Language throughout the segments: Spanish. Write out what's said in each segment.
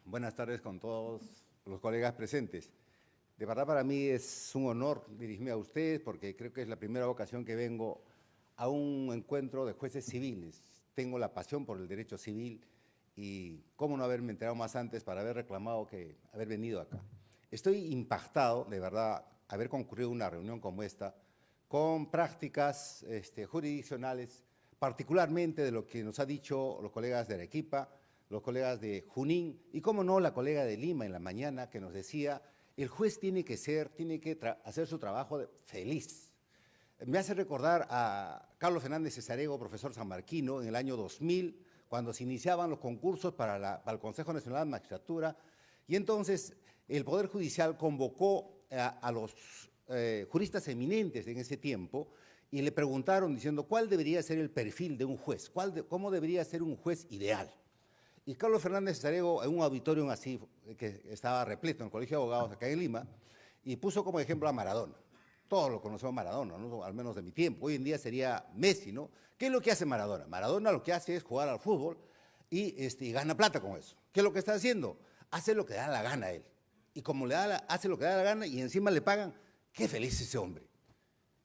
Buenas tardes con todos los colegas presentes. De verdad para mí es un honor dirigirme a ustedes porque creo que es la primera ocasión que vengo a un encuentro de jueces civiles. Tengo la pasión por el derecho civil y cómo no haberme enterado más antes para haber reclamado que haber venido acá. Estoy impactado, de verdad, haber concurrido a una reunión como esta con prácticas jurisdiccionales, particularmente de lo que nos ha dicho los colegas de Arequipa, los colegas de Junín y, cómo no, la colega de Lima en la mañana que nos decía el juez tiene que hacer su trabajo feliz. Me hace recordar a Carlos Fernández Cesarego, profesor sanmarquino, en el año 2000, cuando se iniciaban los concursos para el Consejo Nacional de Magistratura, y entonces el Poder Judicial convocó a los juristas eminentes en ese tiempo y le preguntaron diciendo cuál debería ser el perfil de un juez, cómo debería ser un juez ideal. Y Carlos Fernández Cesarego, en un auditorium así, que estaba repleto en el Colegio de Abogados acá en Lima, y puso como ejemplo a Maradona. Todos lo conocemos a Maradona, ¿no? Al menos de mi tiempo. Hoy en día sería Messi, ¿no? ¿Qué es lo que hace Maradona? Maradona lo que hace es jugar al fútbol y gana plata con eso. ¿Qué es lo que está haciendo? Hace lo que da la gana a él. Y como hace lo que da la gana y encima le pagan, qué feliz ese hombre.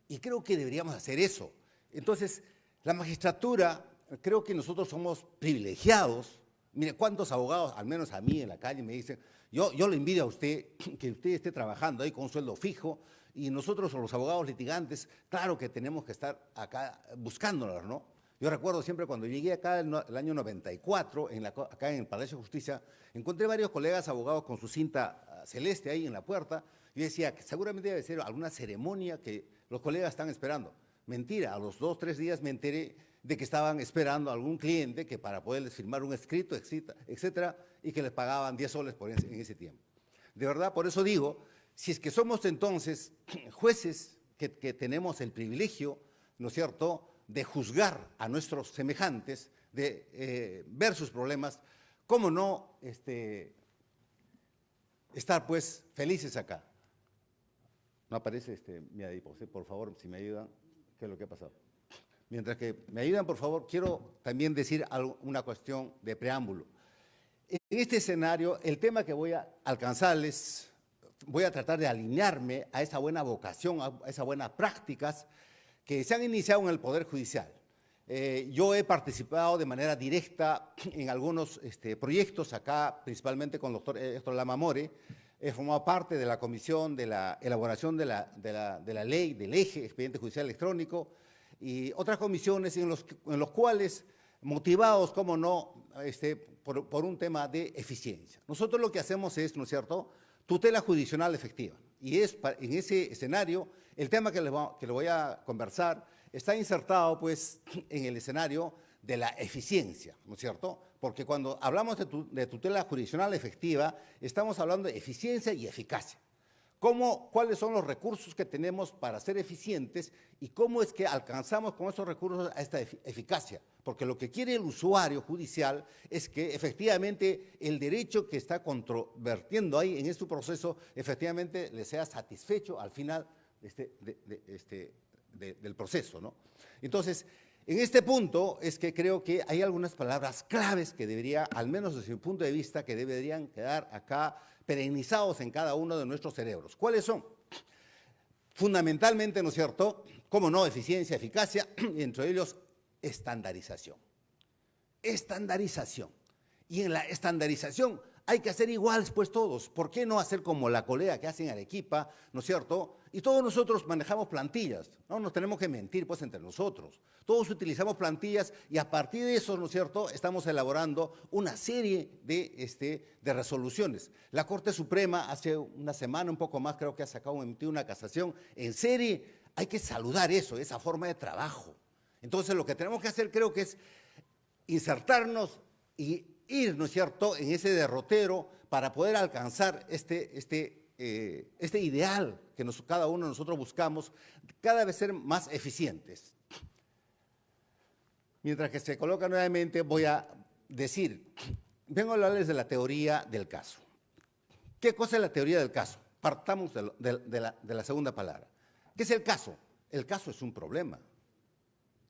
Y creo que deberíamos hacer eso. Entonces, la magistratura, creo que nosotros somos privilegiados. Mire, cuántos abogados, al menos a mí en la calle, me dicen, yo le envidio a usted que usted esté trabajando ahí con un sueldo fijo y nosotros los abogados litigantes, claro que tenemos que estar acá buscándolos, ¿no? Yo recuerdo siempre cuando llegué acá el año 94, acá en el Palacio de Justicia, encontré varios colegas abogados con su cinta celeste ahí en la puerta. Yo decía que seguramente debe ser alguna ceremonia que los colegas están esperando. Mentira, a los 2 o 3 días me enteré de que estaban esperando a algún cliente que para poderles firmar un escrito, etcétera, y que les pagaban 10 soles en ese tiempo. De verdad, por eso digo, si es que somos entonces jueces que tenemos el privilegio, ¿no es cierto?, de juzgar a nuestros semejantes, de ver sus problemas, ¿cómo no estar pues felices acá? No aparece mi adiposé, por favor, si me ayudan, ¿qué es lo que ha pasado? Mientras que me ayudan, por favor, quiero también decir una cuestión de preámbulo. En este escenario, el tema que voy a alcanzarles, voy a tratar de alinearme a esa buena vocación, a esas buenas prácticas que se han iniciado en el Poder Judicial. Yo he participado de manera directa en algunos proyectos acá, principalmente con el doctor Héctor Lama More. He formado parte de la comisión de la elaboración de la ley, del eje expediente judicial electrónico, y otras comisiones en los cuales, motivados, como no, por un tema de eficiencia. Nosotros lo que hacemos es, ¿no es cierto?, tutela jurisdiccional efectiva. Y en ese escenario, el tema que le voy a conversar está insertado, pues, en el escenario de la eficiencia, ¿no es cierto? Porque cuando hablamos de tutela jurisdiccional efectiva, estamos hablando de eficiencia y eficacia. ¿Cuáles son los recursos que tenemos para ser eficientes y cómo es que alcanzamos con esos recursos a esta eficacia? Porque lo que quiere el usuario judicial es que efectivamente el derecho que está controvertiendo ahí en este proceso efectivamente le sea satisfecho al final del proceso, ¿no? Entonces, en este punto es que creo que hay algunas palabras claves que debería, al menos desde mi punto de vista, que deberían quedar acá perennizados en cada uno de nuestros cerebros. ¿Cuáles son? Fundamentalmente, ¿no es cierto?, cómo no, eficiencia, eficacia, y entre ellos, estandarización. Estandarización. Y en la estandarización hay que hacer iguales pues todos. ¿Por qué no hacer como la colega que hace en Arequipa, ¿no es cierto? Y todos nosotros manejamos plantillas, no nos tenemos que mentir pues entre nosotros. Todos utilizamos plantillas y a partir de eso, ¿no es cierto?, estamos elaborando una serie de resoluciones. La Corte Suprema hace una semana, un poco más, creo que emitido una casación en serie. Hay que saludar eso, esa forma de trabajo. Entonces lo que tenemos que hacer creo que es insertarnos y ir, ¿no es cierto?, en ese derrotero para poder alcanzar este ideal que cada uno de nosotros buscamos, cada vez ser más eficientes. Mientras que se coloca nuevamente, voy a decir, vengo a hablarles de la teoría del caso. ¿Qué cosa es la teoría del caso? Partamos de la segunda palabra. ¿Qué es el caso? El caso es un problema.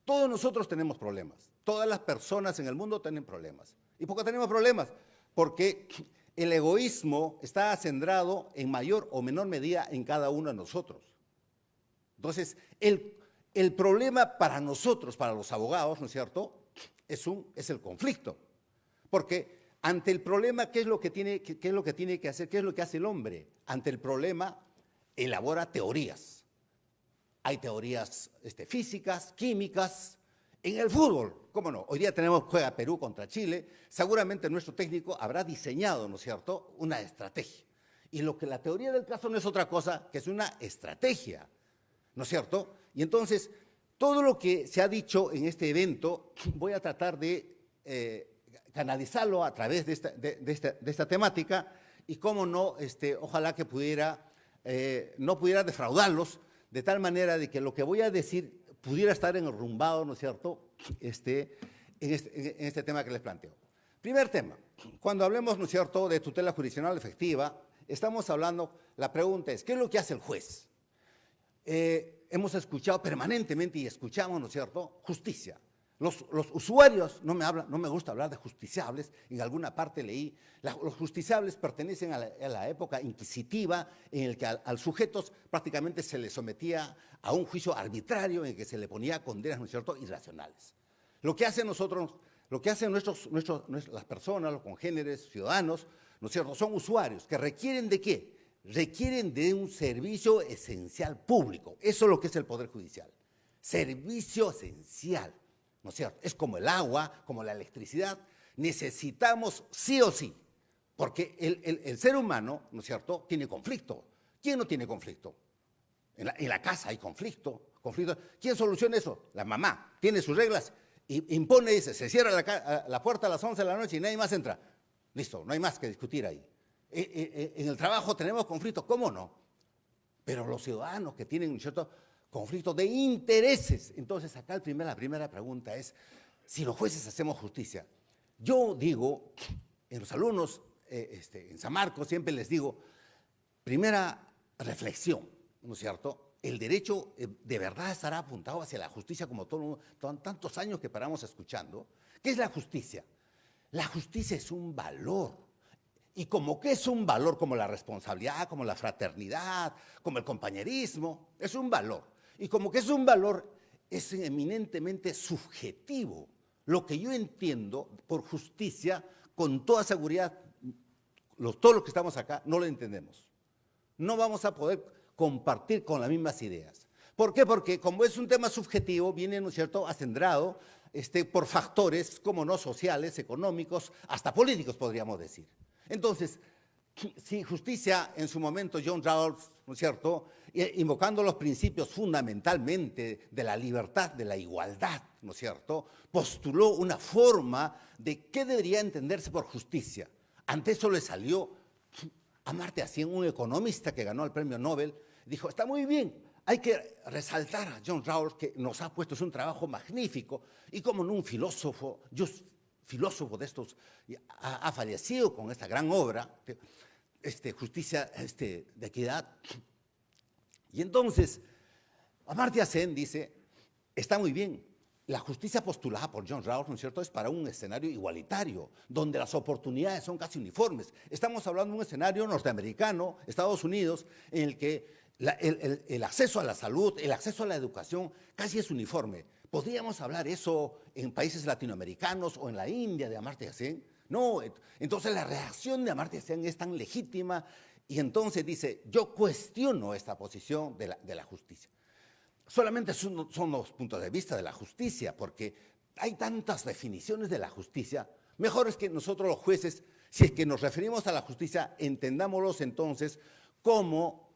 Todos nosotros tenemos problemas. Todas las personas en el mundo tienen problemas. ¿Y por qué tenemos problemas? Porque El egoísmo está centrado en mayor o menor medida en cada uno de nosotros. Entonces, el problema para nosotros, para los abogados, ¿no es cierto?, es el conflicto. Porque ante el problema, ¿qué es lo que tiene que hacer? ¿Qué es lo que hace el hombre? Ante el problema, elabora teorías. Hay teorías físicas, químicas. En el fútbol, ¿cómo no? Hoy día juega Perú contra Chile. Seguramente nuestro técnico habrá diseñado, ¿no es cierto?, una estrategia. Y la teoría del caso no es otra cosa que es una estrategia, ¿no es cierto? Y entonces, todo lo que se ha dicho en este evento, voy a tratar de canalizarlo a través de esta temática y, cómo no, ojalá que no pudiera defraudarlos, de tal manera de que lo que voy a decir pudiera estar enrumbado, ¿no es cierto?, en este tema que les planteo. Primer tema, cuando hablemos, ¿no es cierto?, de tutela jurisdiccional efectiva, estamos hablando, la pregunta es, ¿qué es lo que hace el juez? Hemos escuchado permanentemente y escuchamos, ¿no es cierto?, justicia. Los usuarios, no me gusta hablar de justiciables, en alguna parte leí, los justiciables pertenecen a la época inquisitiva en el que al sujeto prácticamente se le sometía a un juicio arbitrario en el que se le ponía condenas, ¿no es cierto?, irracionales. Lo que hacen las personas, los congéneres, ciudadanos, ¿no es cierto?, son usuarios que requieren ¿de qué? Requieren de un servicio esencial público. Eso es lo que es el Poder Judicial. Servicio esencial. ¿No es cierto? Es como el agua, como la electricidad. Necesitamos sí o sí, porque el ser humano, ¿no es cierto?, tiene conflicto. ¿Quién no tiene conflicto? En la casa hay conflicto. ¿Quién soluciona eso? La mamá. Tiene sus reglas y impone, dice, se cierra la puerta a las 11 de la noche y nadie más entra. Listo, no hay más que discutir ahí. En el trabajo tenemos conflictos, ¿cómo no? Pero los ciudadanos que tienen un cierto conflicto de intereses. Entonces, acá la primera pregunta es, si los jueces hacemos justicia. Yo digo, en los alumnos, en San Marcos, siempre les digo, primera reflexión, ¿no es cierto? El derecho de verdad estará apuntado hacia la justicia como tantos años que paramos escuchando. ¿Qué es la justicia? La justicia es un valor. Y como que es un valor, como la responsabilidad, como la fraternidad, como el compañerismo, es un valor. Y como que es un valor, es eminentemente subjetivo. Lo que yo entiendo por justicia, con toda seguridad, todos los que estamos acá, no lo entendemos. No vamos a poder compartir con las mismas ideas. ¿Por qué? Porque como es un tema subjetivo, viene, ¿no es cierto?, acendrado por factores, como no, sociales, económicos, hasta políticos, podríamos decir. Entonces, si justicia en su momento, John Rawls, ¿no es cierto?, invocando los principios fundamentalmente de la libertad, de la igualdad, ¿no es cierto?, postuló una forma de qué debería entenderse por justicia. Ante eso le salió Amartya Sen, un economista que ganó el premio Nobel, dijo, está muy bien, hay que resaltar a John Rawls, que nos ha puesto, es un trabajo magnífico, y como no un filósofo de estos, ha fallecido con esta gran obra, Justicia de Equidad. Y entonces, Amartya Sen dice, está muy bien, la justicia postulada por John Rawls, ¿no es cierto?, es para un escenario igualitario, donde las oportunidades son casi uniformes. Estamos hablando de un escenario norteamericano, Estados Unidos, en el que el acceso a la salud, el acceso a la educación casi es uniforme. ¿Podríamos hablar eso en países latinoamericanos o en la India de Amartya Sen? No, entonces la reacción de Amartya Sen es tan legítima y entonces dice, yo cuestiono esta posición de la justicia. Solamente son los puntos de vista de la justicia, porque hay tantas definiciones de la justicia. Mejor es que nosotros los jueces, si es que nos referimos a la justicia, entendámoslos entonces como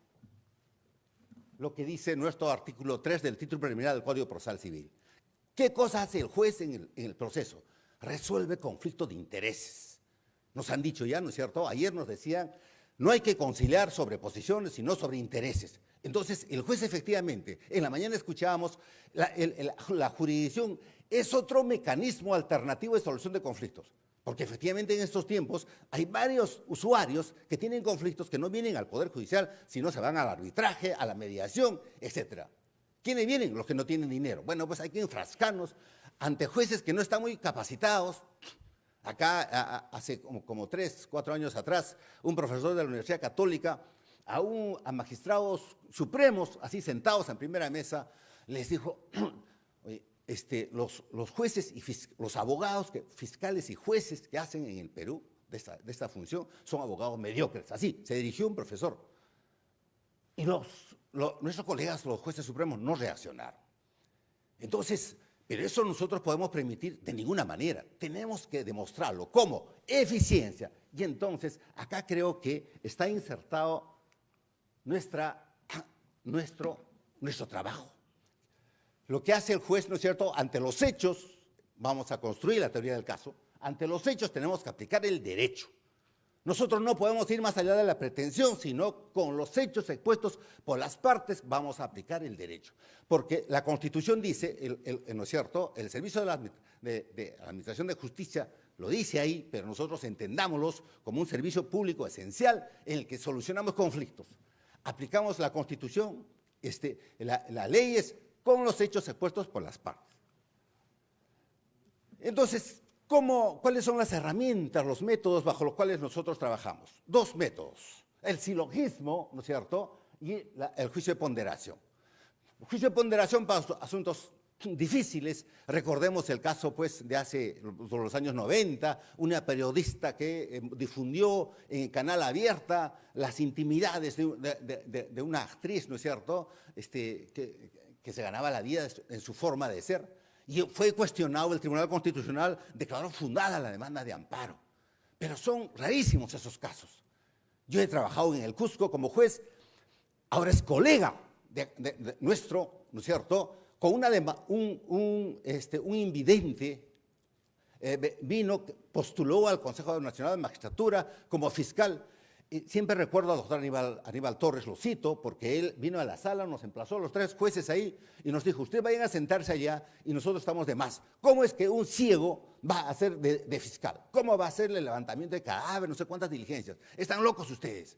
lo que dice nuestro artículo 3 del título preliminar del Código Procesal Civil. ¿Qué cosa hace el juez en el proceso? Resuelve conflictos de intereses. Nos han dicho ya, ¿no es cierto? Ayer nos decían, no hay que conciliar sobre posiciones, sino sobre intereses. Entonces, el juez efectivamente, en la mañana escuchábamos, la jurisdicción es otro mecanismo alternativo de solución de conflictos. Porque efectivamente en estos tiempos hay varios usuarios que tienen conflictos que no vienen al Poder Judicial, sino se van al arbitraje, a la mediación, etcétera. ¿Quiénes vienen? Los que no tienen dinero. Bueno, pues hay que enfrascarnos ante jueces que no están muy capacitados, Acá, hace como 3, 4 años atrás, un profesor de la Universidad Católica, a magistrados supremos, así sentados en primera mesa, les dijo, oye, los jueces y los abogados, fiscales y jueces que hacen en el Perú de esta función son abogados mediocres. Así, se dirigió un profesor. Y nuestros colegas, los jueces supremos, no reaccionaron. Entonces, pero eso nosotros podemos permitir de ninguna manera. Tenemos que demostrarlo. ¿Cómo? Eficiencia. Y entonces, acá creo que está insertado nuestro trabajo. Lo que hace el juez, ¿no es cierto?, ante los hechos, vamos a construir la teoría del caso, ante los hechos tenemos que aplicar el derecho. Nosotros no podemos ir más allá de la pretensión, sino con los hechos expuestos por las partes vamos a aplicar el derecho. Porque la Constitución dice, ¿no es cierto?, el Servicio de la Administración de Justicia lo dice ahí, pero nosotros entendámoslos como un servicio público esencial en el que solucionamos conflictos. Aplicamos la Constitución, las leyes, con los hechos expuestos por las partes. Entonces, ¿cuáles son las herramientas, los métodos bajo los cuales nosotros trabajamos? 2 métodos, el silogismo, ¿no es cierto?, y el juicio de ponderación. El juicio de ponderación para asuntos difíciles, recordemos el caso pues de los años 90, una periodista que difundió en Canal Abierta las intimidades de una actriz, ¿no es cierto?, que se ganaba la vida en su forma de ser. Y fue cuestionado, el Tribunal Constitucional declaró fundada la demanda de amparo. Pero son rarísimos esos casos. Yo he trabajado en el Cusco como juez, ahora es colega nuestro, ¿no es cierto?, con un invidente, postuló al Consejo Nacional de Magistratura como fiscal. Y siempre recuerdo al doctor Aníbal Torres, lo cito, porque él vino a la sala, nos emplazó a los 3 jueces ahí y nos dijo, ustedes vayan a sentarse allá y nosotros estamos de más. ¿Cómo es que un ciego va a ser de fiscal? ¿Cómo va a hacer el levantamiento de cadáver? No sé cuántas diligencias. Están locos ustedes.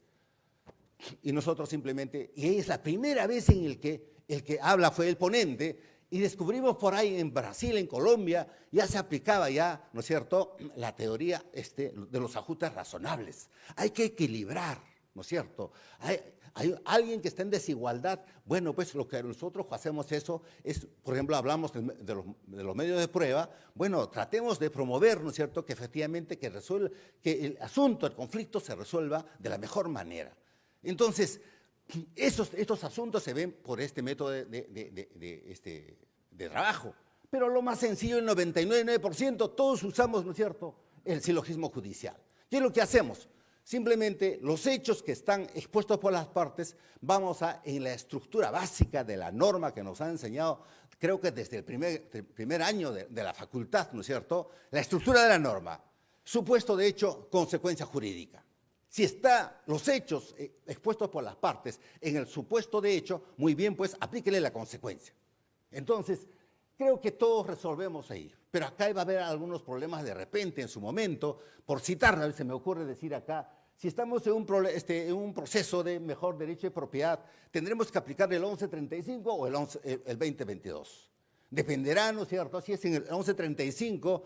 Y nosotros simplemente, y es la primera vez en el que habla fue el ponente, y descubrimos por ahí en Brasil, en Colombia, ya se aplicaba ya, ¿no es cierto?, la teoría de los ajustes razonables. Hay que equilibrar, ¿no es cierto? Hay alguien que está en desigualdad. Bueno, pues lo que nosotros hacemos eso es, por ejemplo, hablamos de los medios de prueba. Bueno, tratemos de promover, ¿no es cierto?, que efectivamente que el asunto, el conflicto se resuelva de la mejor manera. Entonces, estos asuntos se ven por este método de trabajo. Pero lo más sencillo, el 99%, todos usamos, ¿no es cierto?, el silogismo judicial. ¿Qué es lo que hacemos? Simplemente los hechos que están expuestos por las partes, en la estructura básica de la norma que nos han enseñado, creo que desde el primer año de la facultad, ¿no es cierto?, la estructura de la norma, supuesto de hecho, consecuencia jurídica. Si están los hechos expuestos por las partes en el supuesto de hecho, muy bien, pues aplíquele la consecuencia. Entonces, creo que todos resolvemos ahí, pero acá va a haber algunos problemas de repente en su momento. Por citar, se me ocurre decir acá, si estamos en un proceso de mejor derecho de propiedad, tendremos que aplicar el 1135 o el 2022. Dependerá, ¿no es cierto?, si es en el 1135,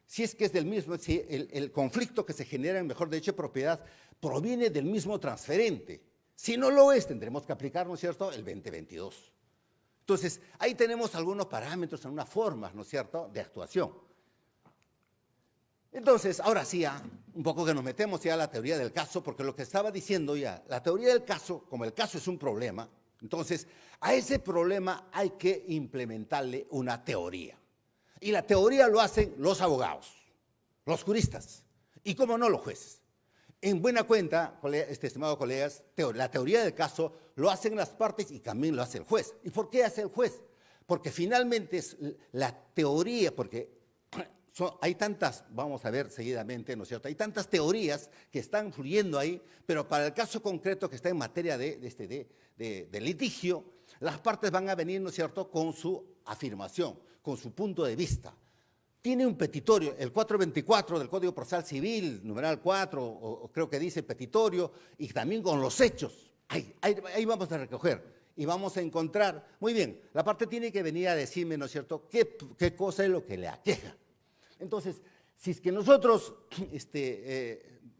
si es que es del mismo, si el conflicto que se genera en mejor derecho de propiedad proviene del mismo transferente. Si no lo es, tendremos que aplicar, ¿no es cierto?, el 2022. Entonces, ahí tenemos algunos parámetros, algunas formas, ¿no es cierto?, de actuación. Entonces, ahora sí, un poco que nos metemos ya a la teoría del caso, porque lo que estaba diciendo ya, la teoría del caso, como el caso es un problema, entonces, a ese problema hay que implementarle una teoría. Y la teoría lo hacen los abogados, los juristas, y cómo no, los jueces. En buena cuenta, estimados colegas, la teoría del caso lo hacen las partes y también lo hace el juez. ¿Y por qué hace el juez? Porque finalmente es la teoría, porque hay tantas, vamos a ver seguidamente, ¿no es cierto?, hay tantas teorías que están fluyendo ahí, pero para el caso concreto que está en materia de litigio, las partes van a venir, ¿no es cierto?, con su afirmación, con su punto de vista. Tiene un petitorio, el 424 del Código Procesal Civil, numeral 4, o creo que dice petitorio, y también con los hechos. Ahí vamos a recoger y vamos a encontrar, muy bien, la parte tiene que venir a decirme, ¿no es cierto?, qué cosa es lo que le aqueja. Entonces, Si es que nosotros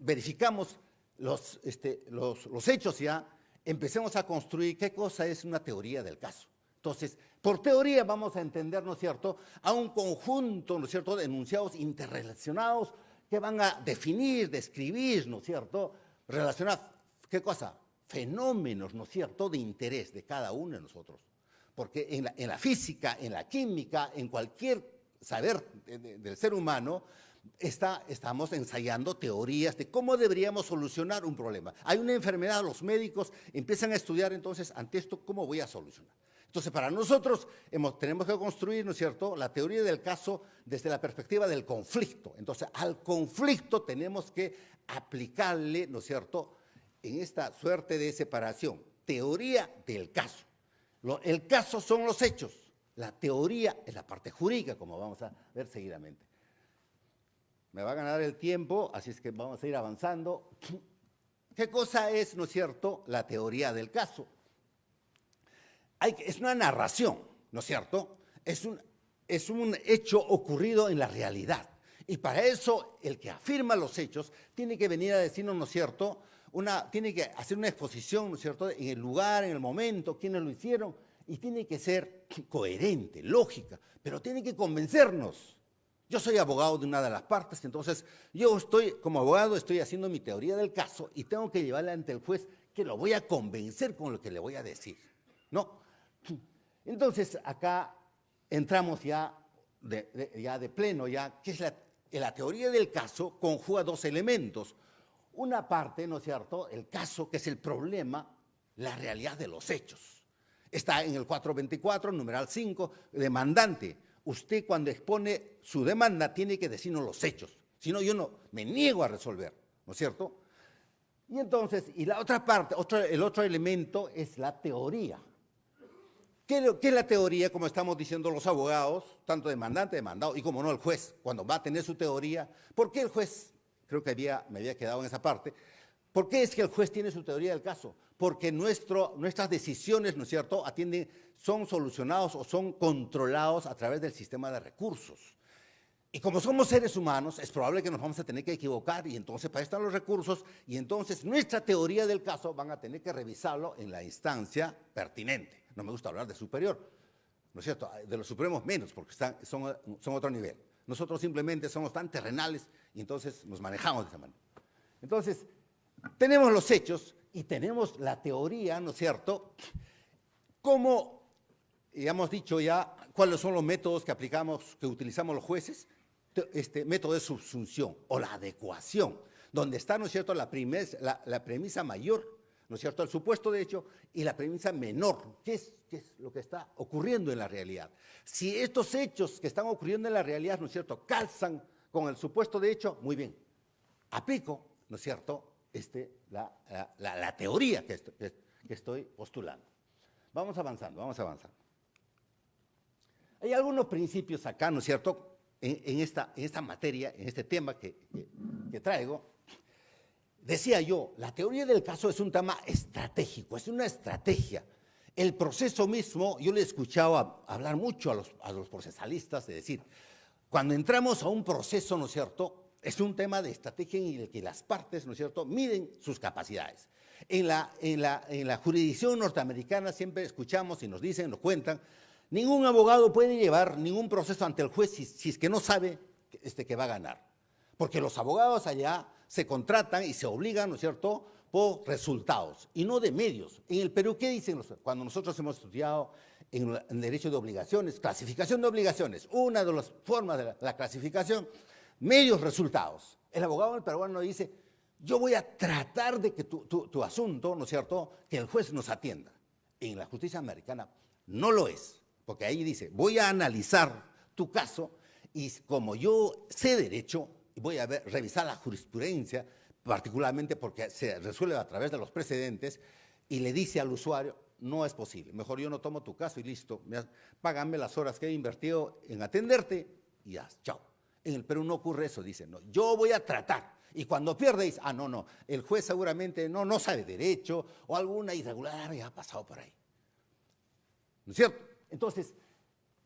verificamos los hechos ya, empecemos a construir qué cosa es una teoría del caso. Entonces, por teoría vamos a entender, ¿no es cierto?, a un conjunto, ¿no es cierto?, de enunciados interrelacionados que van a definir, describir, ¿no es cierto?, relacionar, ¿qué cosa? Fenómenos, ¿no es cierto?, de interés de cada uno de nosotros. Porque en la física, en la química, en cualquier saber del ser humano, estamos ensayando teorías de cómo deberíamos solucionar un problema. Hay una enfermedad, los médicos empiezan a estudiar entonces, ante esto, ¿cómo voy a solucionar? Entonces, para nosotros tenemos que construir, ¿no es cierto?, la teoría del caso desde la perspectiva del conflicto. Entonces, al conflicto tenemos que aplicarle, ¿no es cierto?, en esta suerte de separación, teoría del caso. El caso son los hechos, la teoría es la parte jurídica, como vamos a ver seguidamente. Me va a ganar el tiempo, así es que vamos a ir avanzando. ¿Qué cosa es, no es cierto?, la teoría del caso? Es una narración, ¿no es cierto? Es un hecho ocurrido en la realidad. Y para eso, el que afirma los hechos tiene que venir a decirnos, ¿no es cierto?, tiene que hacer una exposición, ¿no es cierto?, en el lugar, en el momento, quiénes lo hicieron, y tiene que ser coherente, lógica, pero tiene que convencernos. Yo soy abogado de una de las partes, entonces yo como abogado estoy haciendo mi teoría del caso y tengo que llevarla ante el juez que lo voy a convencer con lo que le voy a decir, ¿no? Entonces acá entramos ya de pleno, que es la teoría del caso conjuga dos elementos. Una parte, ¿no es cierto?, el caso, que es el problema, la realidad de los hechos. Está en el 424, numeral 5, demandante. Usted cuando expone su demanda tiene que decirnos los hechos, si no yo no me niego a resolver, ¿no es cierto? Y entonces, y la otra parte, el otro elemento es la teoría. ¿Qué es la teoría? Como estamos diciendo los abogados, tanto demandante, demandado, y como no el juez, cuando va a tener su teoría. ¿Por qué el juez? Creo que me había quedado en esa parte. ¿Por qué es que el juez tiene su teoría del caso? Porque nuestras decisiones, ¿no es cierto?, son solucionados o son controlados a través del sistema de recursos. Y como somos seres humanos, es probable que nos vamos a tener que equivocar y entonces para eso están los recursos y entonces nuestra teoría del caso van a tener que revisarlo en la instancia pertinente. No me gusta hablar de superior, ¿no es cierto?, de los supremos menos porque son otro nivel. Nosotros simplemente somos tan terrenales y entonces nos manejamos de esa manera. Entonces, tenemos los hechos y tenemos la teoría, ¿no es cierto?, como ya hemos dicho ya cuáles son los métodos que utilizamos los jueces. Método de subsunción o la adecuación, donde está, ¿no es cierto?, la premisa mayor, ¿no es cierto?, el supuesto de hecho, y la premisa menor, ¿qué es lo que está ocurriendo en la realidad? Si estos hechos que están ocurriendo en la realidad, ¿no es cierto?, calzan con el supuesto de hecho, muy bien, aplico, ¿no es cierto?, la teoría que estoy postulando. Vamos avanzando, vamos avanzando. Hay algunos principios acá, ¿no es cierto?, en esta materia, en este tema que traigo. Decía yo, la teoría del caso es un tema estratégico, es una estrategia. El proceso mismo, yo le he escuchado hablar mucho a los procesalistas, de decir, cuando entramos a un proceso, ¿no es cierto?, es un tema de estrategia en el que las partes, ¿no es cierto?, miden sus capacidades. En la jurisdicción norteamericana siempre escuchamos y nos dicen, nos cuentan, ningún abogado puede llevar ningún proceso ante el juez si es que no sabe que va a ganar. Porque los abogados allá se contratan y se obligan, ¿no es cierto?, por resultados y no de medios. En el Perú, ¿qué dicen cuando nosotros hemos estudiado en derecho de obligaciones? Clasificación de obligaciones. Una de las formas de la clasificación, medios, resultados. El abogado peruano dice, yo voy a tratar de que tu asunto, ¿no es cierto?, que el juez nos atienda. En la justicia americana no lo es. Porque ahí dice, voy a analizar tu caso y como yo sé derecho, voy a revisar la jurisprudencia, particularmente porque se resuelve a través de los precedentes, y le dice al usuario, no es posible, mejor yo no tomo tu caso y listo, págame las horas que he invertido en atenderte y ya, chao. En el Perú no ocurre eso, dice, no, yo voy a tratar. Y cuando pierde, dice, no, el juez seguramente no sabe derecho o alguna irregularidad ha pasado por ahí. ¿No es cierto? Entonces,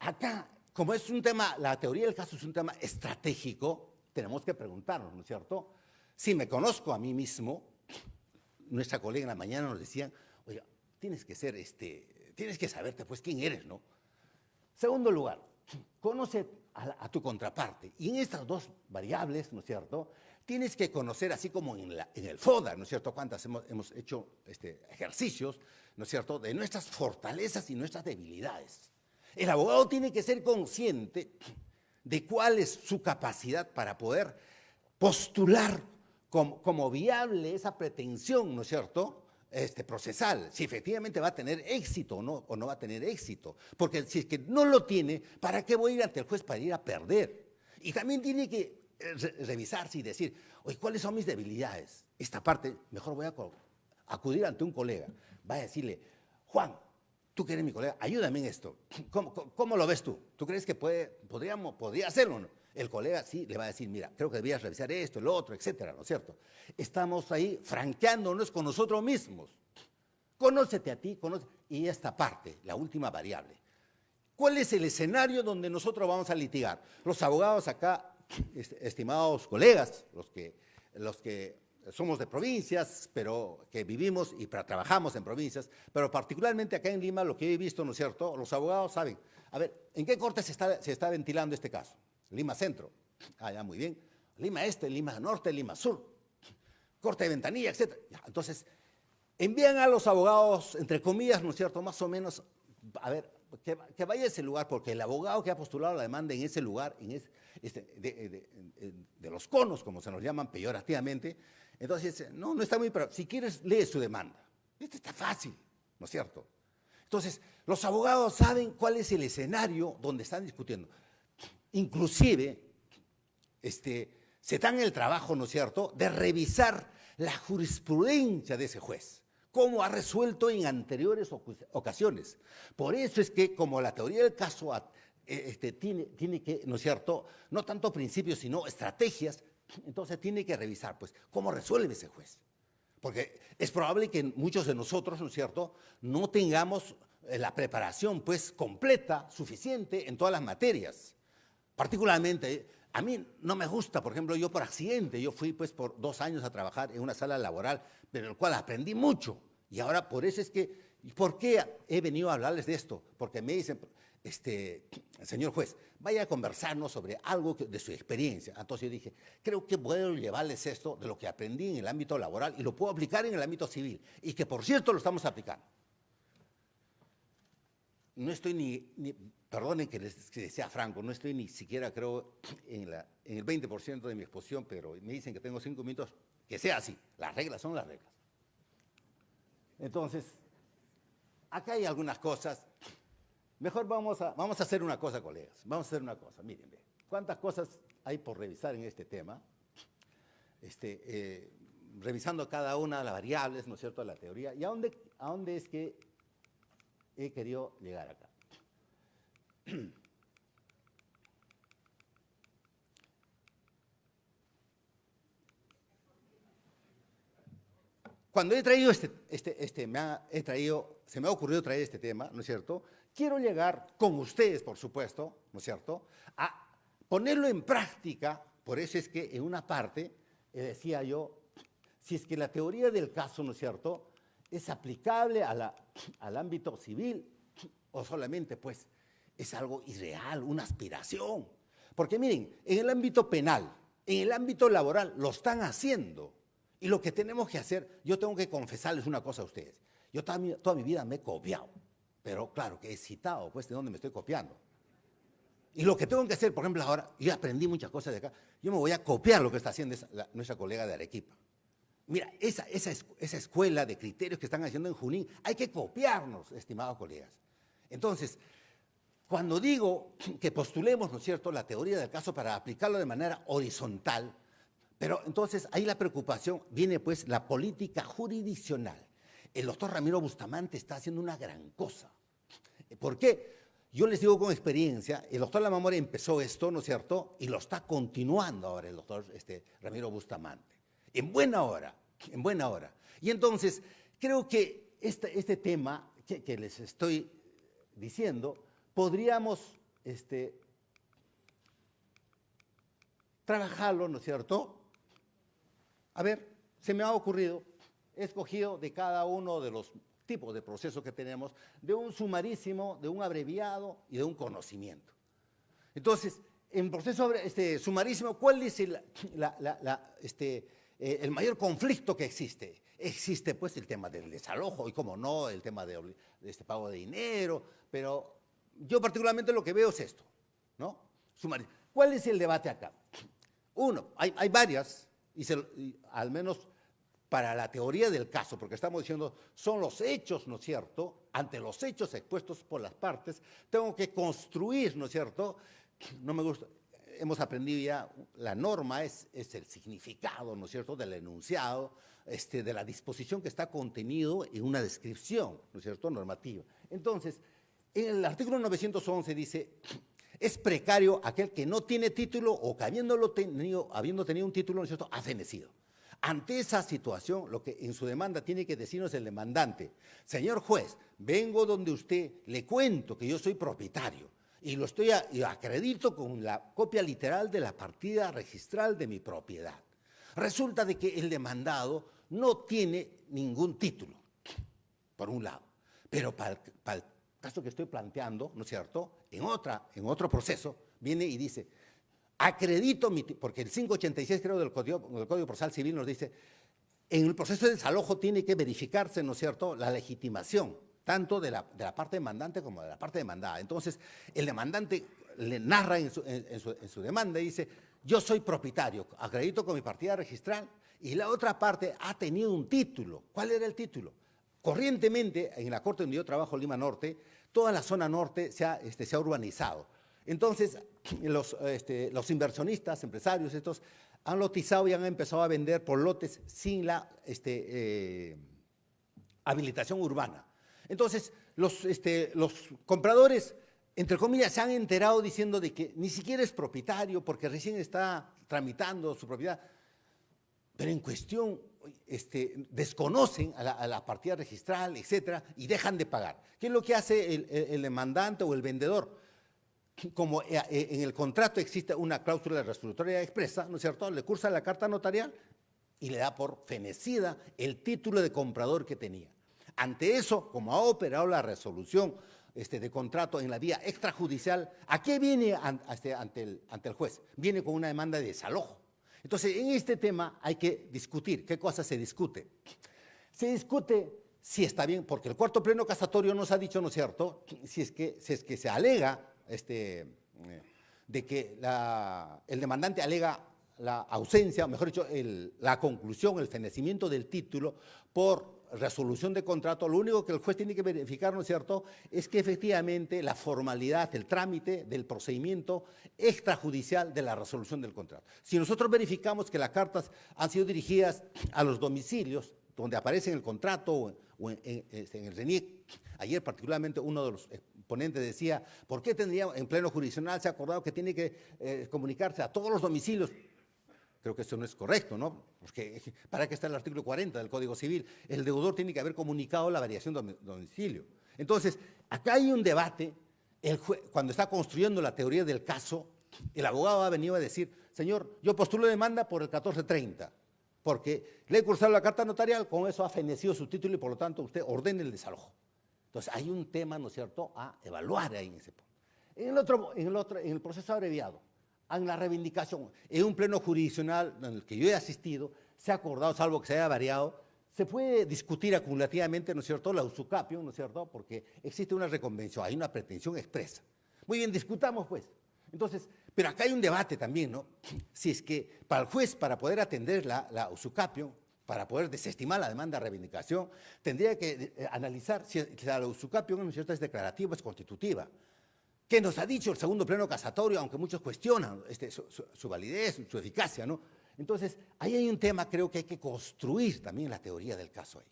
acá, como es un tema, la teoría del caso es un tema estratégico, tenemos que preguntarnos, ¿no es cierto? Si me conozco a mí mismo, nuestra colega en la mañana nos decía, oiga, tienes que ser, tienes que saberte pues quién eres, ¿no? Segundo lugar, conoce a tu contraparte. Y en estas dos variables, ¿no es cierto?, tienes que conocer, así como en el FODA, ¿no es cierto?, cuántas hemos hecho ejercicios, ¿no es cierto?, de nuestras fortalezas y nuestras debilidades. El abogado tiene que ser consciente de cuál es su capacidad para poder postular como viable esa pretensión, ¿no es cierto?, procesal, si efectivamente va a tener éxito o no va a tener éxito. Porque si es que no lo tiene, ¿para qué voy a ir ante el juez para ir a perder? Y también tiene que revisarse y decir, oye, ¿cuáles son mis debilidades? Esta parte, mejor voy a acudir ante un colega. Va a decirle, Juan, tú que eres mi colega, ayúdame en esto. ¿Cómo lo ves tú? ¿Tú crees que podría hacerlo o no? El colega sí le va a decir, mira, creo que debías revisar esto, el otro, etcétera, ¿no es cierto? Estamos ahí franqueándonos con nosotros mismos. Conócete a ti, y esta parte, la última variable. ¿Cuál es el escenario donde nosotros vamos a litigar? Los abogados acá, estimados colegas, los que somos de provincias, pero que vivimos y trabajamos en provincias, pero particularmente acá en Lima, lo que he visto, ¿no es cierto? Los abogados saben, a ver, ¿en qué corte se está ventilando este caso? Lima Centro, ya muy bien, Lima Este, Lima Norte, Lima Sur, corte de Ventanilla, etc. Entonces, envían a los abogados, entre comillas, ¿no es cierto?, más o menos, a ver, que vaya a ese lugar, porque el abogado que ha postulado la demanda en ese lugar, de los conos, como se nos llaman peyorativamente, entonces, no está muy, pero si quieres, lee su demanda. Esto está fácil, ¿no es cierto? Entonces, los abogados saben cuál es el escenario donde están discutiendo. Inclusive, se dan el trabajo, ¿no es cierto?, de revisar la jurisprudencia de ese juez, cómo ha resuelto en anteriores ocasiones. Por eso es que, como la teoría del caso tiene que, ¿no es cierto?, no tanto principios, sino estrategias, entonces tiene que revisar, pues, cómo resuelve ese juez. Porque es probable que muchos de nosotros, ¿no es cierto?, no tengamos la preparación, pues, completa, suficiente en todas las materias. Particularmente, a mí no me gusta, por ejemplo, yo por accidente, yo fui pues por 2 años a trabajar en una sala laboral, pero en el cual aprendí mucho. Y ahora por eso es que, ¿por qué he venido a hablarles de esto? Porque me dicen, señor juez, vaya a conversarnos sobre algo de su experiencia. Entonces yo dije, creo que puedo llevarles esto de lo que aprendí en el ámbito laboral y lo puedo aplicar en el ámbito civil. Y que por cierto lo estamos aplicando. No estoy perdonen que sea franco, no estoy ni siquiera, creo, en el 20% de mi exposición, pero me dicen que tengo 5 minutos, que sea así. Las reglas son las reglas. Entonces, acá hay algunas cosas. Mejor vamos a hacer una cosa, colegas. Vamos a hacer una cosa. Miren, cuántas cosas hay por revisar en este tema. Revisando cada una de las variables, ¿no es cierto?, de la teoría. ¿Y a dónde es que he querido llegar acá? Cuando he traído se me ha ocurrido traer este tema, ¿no es cierto? Quiero llegar con ustedes, por supuesto, ¿no es cierto?, a ponerlo en práctica. Por eso es que en una parte decía yo, si es que la teoría del caso, ¿no es cierto?, es aplicable al ámbito civil o solamente, pues, es algo irreal, una aspiración. Porque miren, en el ámbito penal, en el ámbito laboral, lo están haciendo. Y lo que tenemos que hacer, yo tengo que confesarles una cosa a ustedes. Yo toda mi vida me he copiado, pero claro que he citado, pues, de dónde me estoy copiando. Y lo que tengo que hacer, por ejemplo, ahora, yo aprendí muchas cosas de acá, yo me voy a copiar lo que está haciendo nuestra colega de Arequipa. Mira, esa escuela de criterios que están haciendo en Junín, hay que copiarnos, estimados colegas. Entonces, cuando digo que postulemos, ¿no es cierto?, la teoría del caso para aplicarlo de manera horizontal, pero entonces ahí la preocupación viene, pues, la política jurisdiccional. El doctor Ramiro Bustamante está haciendo una gran cosa. ¿Por qué? Yo les digo con experiencia, el doctor Lamamora empezó esto, ¿no es cierto?, y lo está continuando ahora el doctor Ramiro Bustamante. En buena hora, en buena hora. Y entonces, creo que este tema que les estoy diciendo, podríamos trabajarlo, ¿no es cierto? A ver, se me ha ocurrido, he escogido de cada uno de los tipos de procesos que tenemos, de un sumarísimo, de un abreviado y de un conocimiento. Entonces, en proceso sumarísimo, ¿cuál es el mayor conflicto que existe? Existe pues el tema del desalojo y, como no, el tema de este pago de dinero, pero yo particularmente lo que veo es esto, ¿no? ¿Cuál es el debate acá? Uno, hay varias, y al menos para la teoría del caso, porque estamos diciendo, son los hechos, ¿no es cierto? Ante los hechos expuestos por las partes, tengo que construir, ¿no es cierto? No me gusta, hemos aprendido ya, la norma es el significado, ¿no es cierto?, del enunciado, de la disposición que está contenido en una descripción, ¿no es cierto?, normativa. Entonces, en el artículo 911 dice, es precario aquel que no tiene título o que habiendo tenido un título, ¿no es cierto?, ha fenecido. Ante esa situación, lo que en su demanda tiene que decirnos el demandante: señor juez, vengo donde usted, le cuento que yo soy propietario y y acredito con la copia literal de la partida registral de mi propiedad. Resulta de que el demandado no tiene ningún título, por un lado, pero para el caso que estoy planteando, ¿no es cierto?, en otro proceso, viene y dice: acredito porque el 586, creo, del Código Procesal Civil nos dice, en el proceso de desalojo tiene que verificarse, ¿no es cierto?, la legitimación, tanto de la parte demandante como de la parte demandada. Entonces, el demandante le narra en su demanda y dice: yo soy propietario, acredito con mi partida registral, y la otra parte ha tenido un título. ¿Cuál era el título? Corrientemente, en la corte donde yo trabajo, Lima Norte, toda la zona norte se ha urbanizado. Entonces, los inversionistas, empresarios, estos, han lotizado y han empezado a vender por lotes sin la habilitación urbana. Entonces, los compradores, entre comillas, se han enterado diciendo de que ni siquiera es propietario porque recién está tramitando su propiedad, pero en cuestión desconocen a la partida registral, etcétera, y dejan de pagar. ¿Qué es lo que hace el demandante o el vendedor? Como en el contrato existe una cláusula resolutoria expresa, ¿no es cierto?, le cursa la carta notarial y le da por fenecida el título de comprador que tenía. Ante eso, como ha operado la resolución de contrato en la vía extrajudicial, ¿a qué viene ante el juez? Viene con una demanda de desalojo. Entonces, en este tema hay que discutir. ¿Qué cosa se discute? Se discute si está bien, porque el cuarto pleno casatorio nos ha dicho, ¿no es cierto?, si es que se alega de que el demandante alega la ausencia, o mejor dicho, la conclusión, el fenecimiento del título por resolución de contrato. Lo único que el juez tiene que verificar, ¿no es cierto?, es que efectivamente la formalidad, el trámite del procedimiento extrajudicial de la resolución del contrato. Si nosotros verificamos que las cartas han sido dirigidas a los domicilios donde aparece en el contrato o en el RENIEC, ayer particularmente uno de los ponentes decía: ¿por qué tendría en pleno jurisdiccional se ha acordado que tiene que comunicarse a todos los domicilios? Creo que eso no es correcto, ¿no? Porque ¿para qué está el artículo 40 del Código Civil? El deudor tiene que haber comunicado la variación de domicilio. Entonces, acá hay un debate. Cuando está construyendo la teoría del caso, el abogado ha venido a decir: señor, yo postulo demanda por el 1430, porque le he cursado la carta notarial, con eso ha fenecido su título y por lo tanto usted ordene el desalojo. Entonces, hay un tema, ¿no es cierto?, a evaluar ahí en ese punto. En el proceso abreviado, en la reivindicación, en un pleno jurisdiccional en el que yo he asistido, se ha acordado, salvo que se haya variado, se puede discutir acumulativamente, ¿no es cierto?, la usucapión, ¿no es cierto?, porque existe una reconvención, hay una pretensión expresa. Muy bien, discutamos pues. Entonces, pero acá hay un debate también, ¿no? Si es que para el juez, para poder atender la usucapión, para poder desestimar la demanda de reivindicación, tendría que analizar si la usucapión, ¿no es cierto?, es declarativa o es constitutiva. ¿Qué nos ha dicho el segundo pleno casatorio, aunque muchos cuestionan su validez, su eficacia, ¿no? Entonces, ahí hay un tema, creo que hay que construir también la teoría del caso ahí.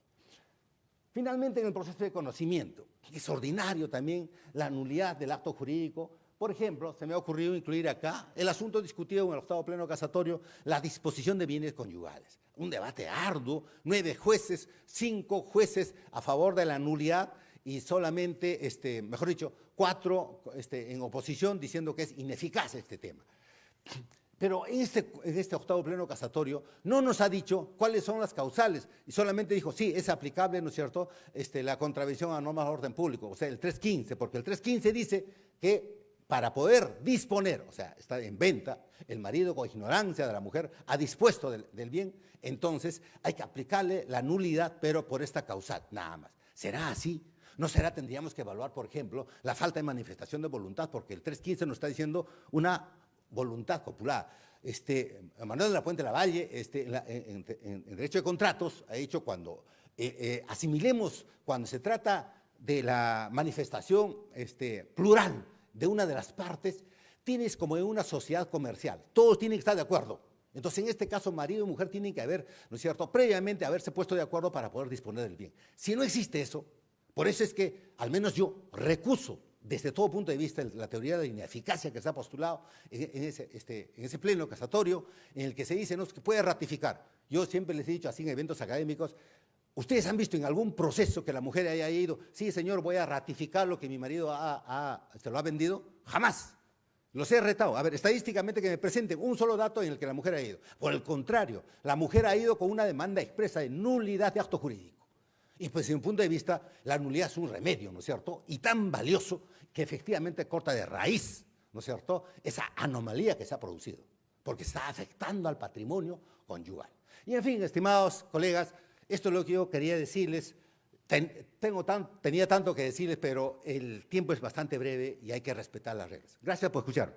Finalmente, en el proceso de conocimiento, es ordinario también la nulidad del acto jurídico. Por ejemplo, se me ha ocurrido incluir acá el asunto discutido en el octavo pleno casatorio, la disposición de bienes conyugales. Un debate arduo, 9 jueces, 5 jueces a favor de la nulidad y solamente, mejor dicho, 4 en oposición diciendo que es ineficaz este tema. Pero en este octavo pleno casatorio no nos ha dicho cuáles son las causales y solamente dijo, sí, es aplicable, ¿no es cierto?, la contravención a normas de orden público, o sea, el 315, porque el 315 dice que para poder disponer, o sea, está en venta, el marido con ignorancia de la mujer ha dispuesto del bien, entonces hay que aplicarle la nulidad, pero por esta causal, nada más. ¿Será así? ¿No será, tendríamos que evaluar, por ejemplo, la falta de manifestación de voluntad, porque el 315 nos está diciendo una voluntad copulada? Manuel de la Puente Lavalle, en Derecho de Contratos, ha dicho cuando asimilemos, cuando se trata de la manifestación plural de una de las partes, tienes como en una sociedad comercial, todos tienen que estar de acuerdo. Entonces, en este caso, marido y mujer tienen que haber, ¿no es cierto?, previamente haberse puesto de acuerdo para poder disponer del bien. Si no existe eso, por eso es que, al menos yo, recuso desde todo punto de vista la teoría de la ineficacia que se ha postulado en ese pleno casatorio, en el que se dice, no, que puede ratificar. Yo siempre les he dicho así en eventos académicos, ¿ustedes han visto en algún proceso que la mujer haya ido, sí, señor, voy a ratificar lo que mi marido se lo ha vendido? Jamás. Los he retado. A ver, estadísticamente que me presenten un solo dato en el que la mujer ha ido. Por el contrario, la mujer ha ido con una demanda expresa de nulidad de acto jurídico. Y pues, desde un punto de vista, la nulidad es un remedio, ¿no es cierto?, y tan valioso que efectivamente corta de raíz, ¿no es cierto?, esa anomalía que se ha producido, porque está afectando al patrimonio conyugal. Y en fin, estimados colegas, esto es lo que yo quería decirles. Tenía tanto que decirles, pero el tiempo es bastante breve y hay que respetar las reglas. Gracias por escuchar.